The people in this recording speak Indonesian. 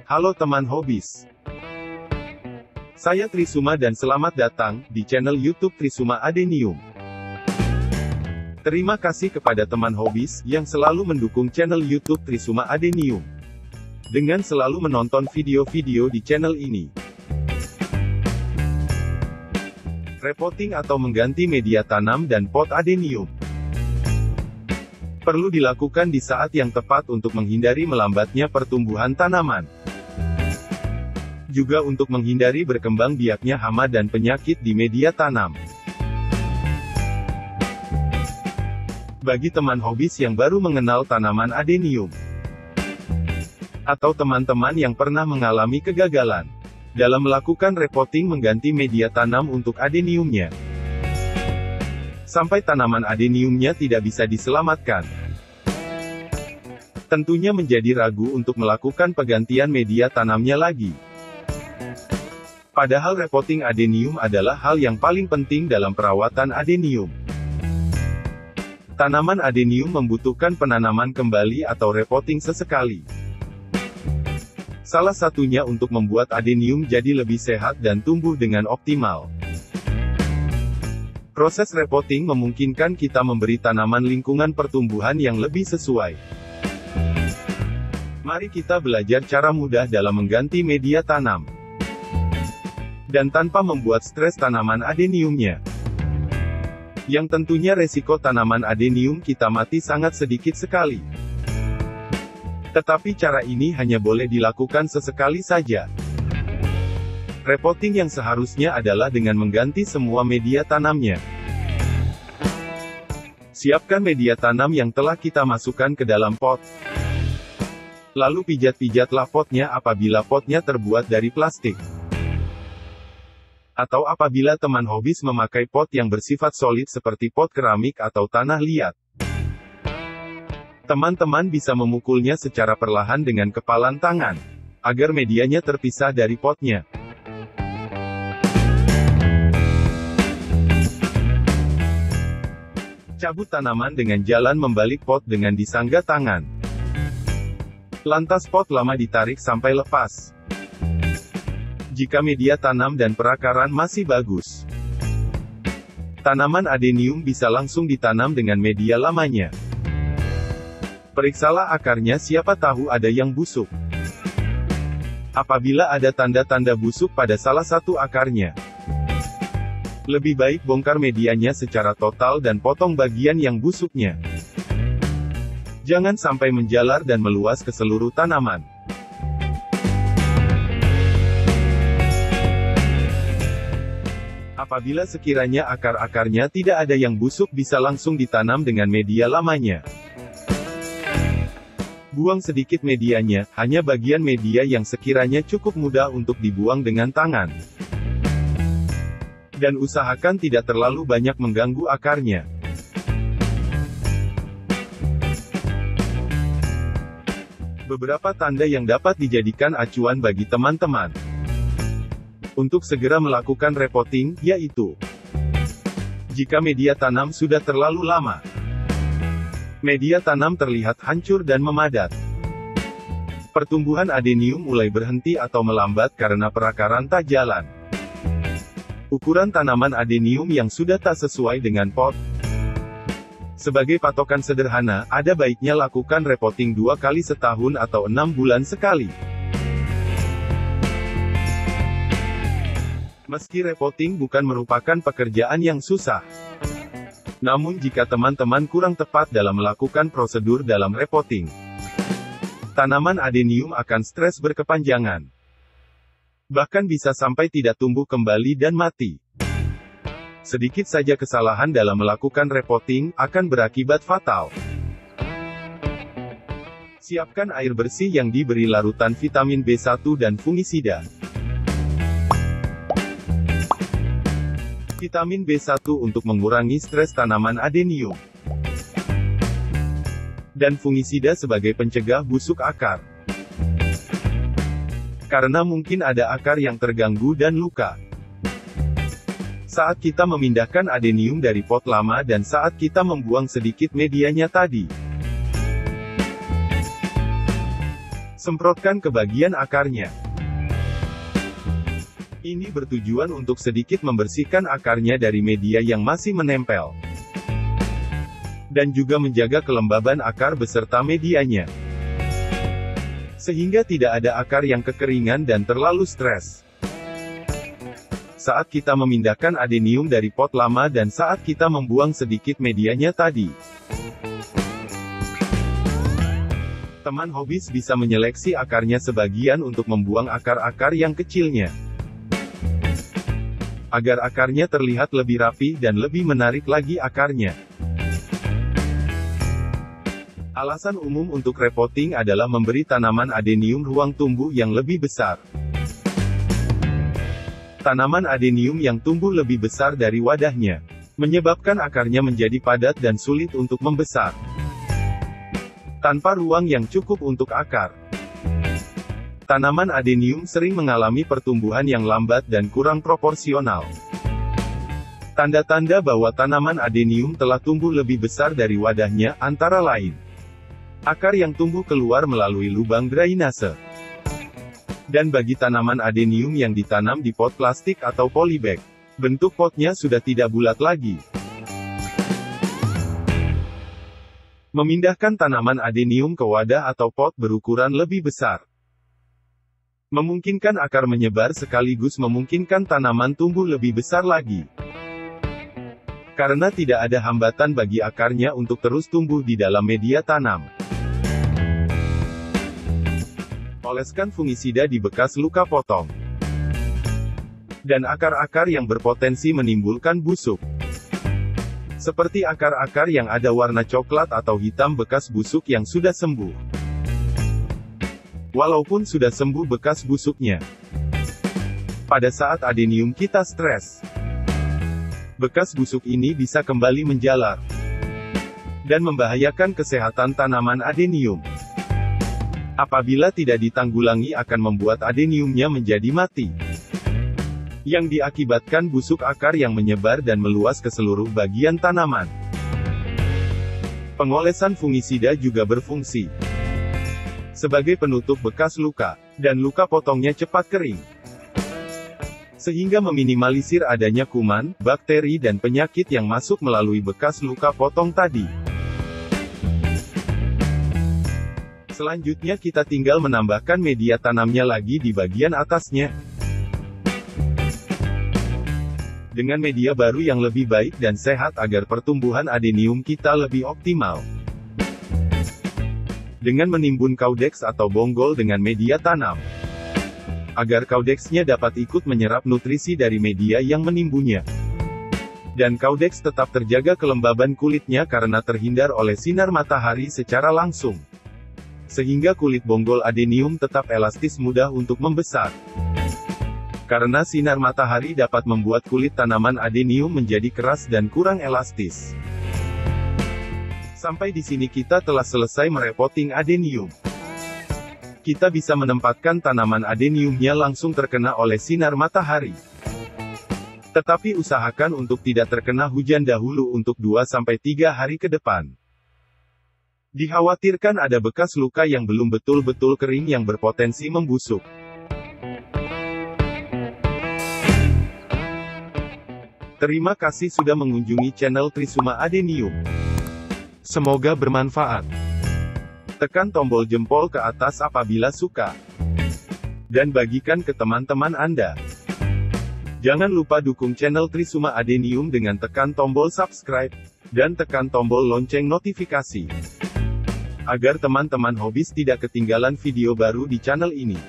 Halo teman hobis. Saya Trisuma dan selamat datang di channel YouTube Trisuma Adenium. Terima kasih kepada teman hobis yang selalu mendukung channel YouTube Trisuma Adenium dengan selalu menonton video-video di channel ini. Repotting atau mengganti media tanam dan pot adenium perlu dilakukan di saat yang tepat untuk menghindari melambatnya pertumbuhan tanaman. Juga untuk menghindari berkembang biaknya hama dan penyakit di media tanam. Bagi teman hobis yang baru mengenal tanaman adenium, atau teman-teman yang pernah mengalami kegagalan dalam melakukan repotting mengganti media tanam untuk adeniumnya, sampai tanaman adeniumnya tidak bisa diselamatkan, tentunya menjadi ragu untuk melakukan penggantian media tanamnya lagi. Padahal repotting adenium adalah hal yang paling penting dalam perawatan adenium. Tanaman adenium membutuhkan penanaman kembali atau repotting sesekali. Salah satunya untuk membuat adenium jadi lebih sehat dan tumbuh dengan optimal. Proses repotting memungkinkan kita memberi tanaman lingkungan pertumbuhan yang lebih sesuai. Mari kita belajar cara mudah dalam mengganti media tanam, dan tanpa membuat stres tanaman adeniumnya. Yang tentunya resiko tanaman adenium kita mati sangat sedikit sekali. Tetapi cara ini hanya boleh dilakukan sesekali saja. Repotting yang seharusnya adalah dengan mengganti semua media tanamnya. Siapkan media tanam yang telah kita masukkan ke dalam pot. Lalu pijat-pijatlah potnya apabila potnya terbuat dari plastik. Atau apabila teman hobis memakai pot yang bersifat solid seperti pot keramik atau tanah liat. Teman-teman bisa memukulnya secara perlahan dengan kepalan tangan, agar medianya terpisah dari potnya. Cabut tanaman dengan jalan membalik pot dengan disangga tangan. Lantas pot lama ditarik sampai lepas. Jika media tanam dan perakaran masih bagus, tanaman adenium bisa langsung ditanam dengan media lamanya. Periksalah akarnya, siapa tahu ada yang busuk. Apabila ada tanda-tanda busuk pada salah satu akarnya, lebih baik bongkar medianya secara total dan potong bagian yang busuknya. Jangan sampai menjalar dan meluas ke seluruh tanaman. Apabila sekiranya akar-akarnya tidak ada yang busuk, bisa langsung ditanam dengan media lamanya. Buang sedikit medianya, hanya bagian media yang sekiranya cukup mudah untuk dibuang dengan tangan. Dan usahakan tidak terlalu banyak mengganggu akarnya. Beberapa tanda yang dapat dijadikan acuan bagi teman-teman untuk segera melakukan repotting, yaitu jika media tanam sudah terlalu lama, media tanam terlihat hancur dan memadat, pertumbuhan adenium mulai berhenti atau melambat karena perakaran tak jalan, ukuran tanaman adenium yang sudah tak sesuai dengan pot. Sebagai patokan sederhana, ada baiknya lakukan repotting 2 kali setahun atau 6 bulan sekali. Meski repotting bukan merupakan pekerjaan yang susah, namun jika teman-teman kurang tepat dalam melakukan prosedur dalam repotting, tanaman adenium akan stres berkepanjangan. Bahkan bisa sampai tidak tumbuh kembali dan mati. Sedikit saja kesalahan dalam melakukan repotting akan berakibat fatal. Siapkan air bersih yang diberi larutan vitamin B1 dan fungisida. Vitamin B1 untuk mengurangi stres tanaman adenium, dan fungisida sebagai pencegah busuk akar. Karena mungkin ada akar yang terganggu dan luka. Saat kita memindahkan adenium dari pot lama dan saat kita membuang sedikit medianya tadi, Semprotkan ke bagian akarnya. Ini bertujuan untuk sedikit membersihkan akarnya dari media yang masih menempel. Dan juga menjaga kelembaban akar beserta medianya. Sehingga tidak ada akar yang kekeringan dan terlalu stres. Saat kita memindahkan adenium dari pot lama dan saat kita membuang sedikit medianya tadi. Teman hobis bisa menyeleksi akarnya sebagian untuk membuang akar-akar yang kecilnya. Agar akarnya terlihat lebih rapi dan lebih menarik lagi akarnya. Alasan umum untuk repotting adalah memberi tanaman adenium ruang tumbuh yang lebih besar. Tanaman adenium yang tumbuh lebih besar dari wadahnya, menyebabkan akarnya menjadi padat dan sulit untuk membesar. Tanpa ruang yang cukup untuk akar. Tanaman adenium sering mengalami pertumbuhan yang lambat dan kurang proporsional. Tanda-tanda bahwa tanaman adenium telah tumbuh lebih besar dari wadahnya, antara lain. Akar yang tumbuh keluar melalui lubang drainase. Dan bagi tanaman adenium yang ditanam di pot plastik atau polybag, bentuk potnya sudah tidak bulat lagi. Memindahkan tanaman adenium ke wadah atau pot berukuran lebih besar. Memungkinkan akar menyebar sekaligus memungkinkan tanaman tumbuh lebih besar lagi. Karena tidak ada hambatan bagi akarnya untuk terus tumbuh di dalam media tanam. Oleskan fungisida di bekas luka potong. Dan akar-akar yang berpotensi menimbulkan busuk. Seperti akar-akar yang ada warna coklat atau hitam bekas busuk yang sudah sembuh. Walaupun sudah sembuh bekas busuknya. Pada saat adenium kita stres, bekas busuk ini bisa kembali menjalar. Dan membahayakan kesehatan tanaman adenium. Apabila tidak ditanggulangi akan membuat adeniumnya menjadi mati. Yang diakibatkan busuk akar yang menyebar dan meluas ke seluruh bagian tanaman. Pengolesan fungisida juga berfungsi sebagai penutup bekas luka, dan luka potongnya cepat kering. Sehingga meminimalisir adanya kuman, bakteri dan penyakit yang masuk melalui bekas luka potong tadi. Selanjutnya kita tinggal menambahkan media tanamnya lagi di bagian atasnya. Dengan media baru yang lebih baik dan sehat agar pertumbuhan adenium kita lebih optimal. Dengan menimbun Caudex atau bonggol dengan media tanam. Agar Caudexnya dapat ikut menyerap nutrisi dari media yang menimbunnya. Dan Caudex tetap terjaga kelembaban kulitnya karena terhindar oleh sinar matahari secara langsung. Sehingga kulit bonggol adenium tetap elastis mudah untuk membesar. Karena sinar matahari dapat membuat kulit tanaman adenium menjadi keras dan kurang elastis. Sampai di sini kita telah selesai merepotting adenium. Kita bisa menempatkan tanaman adeniumnya langsung terkena oleh sinar matahari. Tetapi usahakan untuk tidak terkena hujan dahulu untuk 2-3 hari ke depan. Dikhawatirkan ada bekas luka yang belum betul-betul kering yang berpotensi membusuk. Terima kasih sudah mengunjungi channel Trisuma Adenium. Semoga bermanfaat. Tekan tombol jempol ke atas apabila suka. Dan bagikan ke teman-teman Anda. Jangan lupa dukung channel Trisuma Adenium dengan tekan tombol subscribe, dan tekan tombol lonceng notifikasi. Agar teman-teman hobis tidak ketinggalan video baru di channel ini.